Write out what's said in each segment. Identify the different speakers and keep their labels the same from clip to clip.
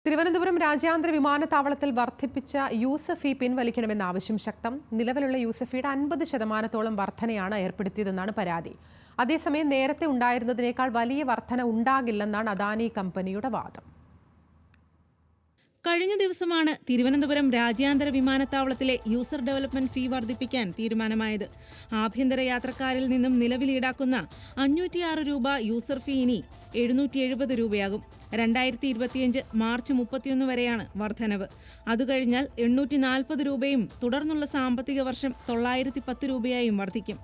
Speaker 1: തിരുവനന്തപുരം രാജ്യാന്തര വിമാനത്താവളത്തിൽ വർദ്ധിപ്പിച്ച യൂസർ ഫീ പിൻവലിക്കണമെന്ന ആവശ്യം ശക്തം. നിലവിലുള്ള യൂസർ ഫീയുടെ 50% വർധനയാണ് ഏർപ്പെടുത്തിയതെന്നാണ് പരാതി. അതേസമയം നേരത്തെ ഉണ്ടായിരുന്നതിനേക്കാൾ വലിയ വർധന ഉണ്ടാകില്ലെന്നാണ് അദാനി കമ്പനിയുടെ വാദം.
Speaker 2: കഴിഞ്ഞ ദിവസമാണ് തിരുവനന്തപുരം രാജ്യാന്തര വിമാനത്താവളത്തിലെ യൂസർ ഡെവലപ്മെന്റ് ഫീ വർദ്ധിപ്പിക്കാൻ തീരുമാനമായത്. ആഭ്യന്തര യാത്രക്കാരിൽ നിന്നും നിലവിൽ ഈടാക്കുന്ന 506 രൂപ യൂസർ ഫീ ഇനി 770 രൂപയാകും. 2025 മാർച്ച് 31 വരെയാണ് വർധനവ്. അതുകഴിഞ്ഞാൽ 840 രൂപയും തുടർന്നുള്ള സാമ്പത്തിക വർഷം 910 രൂപയായും വർദ്ധിക്കും.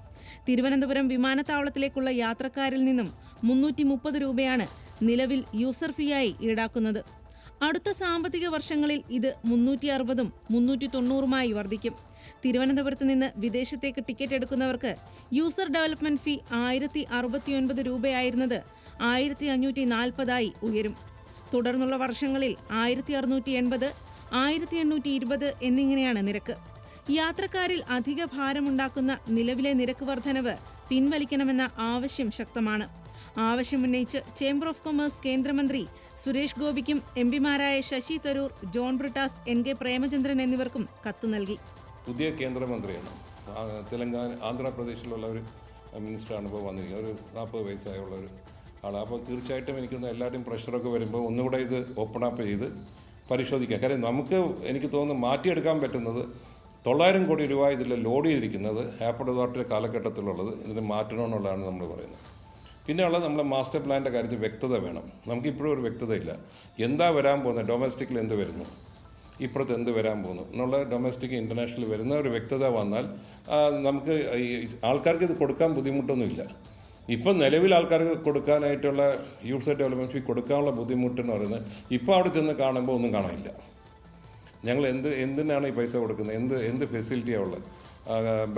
Speaker 2: തിരുവനന്തപുരം വിമാനത്താവളത്തിലേക്കുള്ള യാത്രക്കാരിൽ നിന്നും 330 രൂപയാണ് നിലവിൽ യൂസർ ഫീയായി ഈടാക്കുന്നത്. അടുത്ത സാമ്പത്തിക വർഷങ്ങളിൽ ഇത് 360ഉം 390ഉമായി വർദ്ധിക്കും. തിരുവനന്തപുരത്ത് നിന്ന് വിദേശത്തേക്ക് ടിക്കറ്റ് എടുക്കുന്നവർക്ക് യൂസർ ഡെവലപ്മെന്റ് ഫീ 1069 രൂപയായിരുന്നത് 1540ആയി ഉയരും. തുടർന്നുള്ള വർഷങ്ങളിൽ 1680, 1820 എന്നിങ്ങനെയാണ് നിരക്ക്. യാത്രക്കാരിൽ അധിക ഭാരമുണ്ടാക്കുന്ന നിലവിലെ നിരക്ക് വർധനവ് പിൻവലിക്കണമെന്ന ആവശ്യം ശക്തമാണ്. ആവശ്യമുന്നയിച്ച് ചേംബർ ഓഫ് കൊമേഴ്സ് കേന്ദ്രമന്ത്രി സുരേഷ് ഗോപിക്കും എംപിമാരായ ശശി തരൂർ, ജോൺ ബ്രിട്ടാസ്, NK പ്രേമചന്ദ്രൻ എന്നിവർക്കും കത്ത് നൽകി.
Speaker 3: പുതിയ കേന്ദ്രമന്ത്രിയാണ്, ആന്ധ്രാപ്രദേശിലുള്ള ഒരു മിനിസ്റ്ററാണ് ഇപ്പോൾ വന്നിരിക്കുന്നത്. ഒരു 40 വയസ്സായുള്ള ഒരു ആളാണ്. അപ്പോൾ തീർച്ചയായിട്ടും എനിക്കൊന്ന് എല്ലാവരുടെയും പ്രഷറൊക്കെ വരുമ്പോൾ ഒന്നുകൂടെ ഇത് ഓപ്പൺ അപ്പ് ചെയ്ത് പരിശോധിക്കാം. കാര്യം എനിക്ക് തോന്നുന്നു മാറ്റിയെടുക്കാൻ പറ്റുന്നത് 900 കോടി രൂപ ഇതിൽ ലോഡ് ചെയ്തിരിക്കുന്നത് എയർപോർട്ട് അതോറിറ്റിയുടെ കാലഘട്ടത്തിലുള്ളത് ഇതിന് മാറ്റണമെന്നുള്ളതാണ് നമ്മൾ പറയുന്നത്. പിന്നെയുള്ളത് നമ്മളെ മാസ്റ്റർ പ്ലാനിൻ്റെ കാര്യത്തിൽ വ്യക്തത വേണം. നമുക്കിപ്പോഴും ഒരു വ്യക്തതയില്ല. എന്താ വരാൻ പോകുന്നത്, ഡൊമസ്റ്റിക്കിൽ എന്ത് വരുന്നു, ഇപ്പുറത്ത് എന്ത് വരാൻ പോകുന്നു എന്നുള്ള ഡൊമസ്റ്റിക് ഇൻ്റർനാഷണൽ വരുന്ന ഒരു വ്യക്തത വന്നാൽ നമുക്ക് ആൾക്കാർക്ക് ഇത് കൊടുക്കാൻ ബുദ്ധിമുട്ടൊന്നുമില്ല. ഇപ്പം നിലവിൽ ആൾക്കാർക്ക് കൊടുക്കാനായിട്ടുള്ള യൂസർ ഡെവലപ്മെൻറ്റ് ഫീ കൊടുക്കാനുള്ള ബുദ്ധിമുട്ടെന്ന് പറയുന്നത് ഇപ്പോൾ അവിടെ ചെന്ന് കാണുമ്പോൾ ഒന്നും കാണാനില്ല. ഞങ്ങൾ എന്തിനാണ് ഈ പൈസ കൊടുക്കുന്നത്, എന്ത് ഫെസിലിറ്റിയാണ് ഉള്ളത്?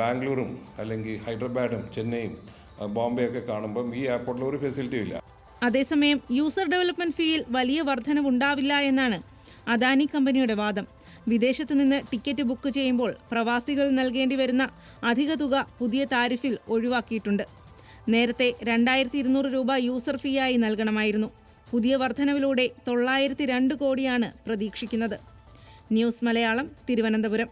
Speaker 3: ബാംഗ്ലൂരും അല്ലെങ്കിൽ ഹൈദരാബാദും ചെന്നൈയും ബോംബെ ഒക്കെ കാണുമ്പം ഈ എയർപോർട്ടിൽ ഒരു ഫെസിലിറ്റിയും ഇല്ല.
Speaker 2: അതേസമയം യൂസർ ഡെവലപ്മെന്റ് ഫീയിൽ വലിയ വർധനവുണ്ടാവില്ല എന്നാണ് അദാനി കമ്പനിയുടെ വാദം. വിദേശത്ത് നിന്ന് ടിക്കറ്റ് ബുക്ക് ചെയ്യുമ്പോൾ പ്രവാസികൾ നൽകേണ്ടി വരുന്ന അധിക തുക പുതിയ താരിഫിൽ ഒഴിവാക്കിയിട്ടുണ്ട്. നേരത്തെ 2200 രൂപ യൂസർ ഫീയായി നൽകണമായിരുന്നു. പുതിയ വർധനവിലൂടെ 902 കോടിയാണ് പ്രതീക്ഷിക്കുന്നത്. ന്യൂസ് മലയാളം, തിരുവനന്തപുരം.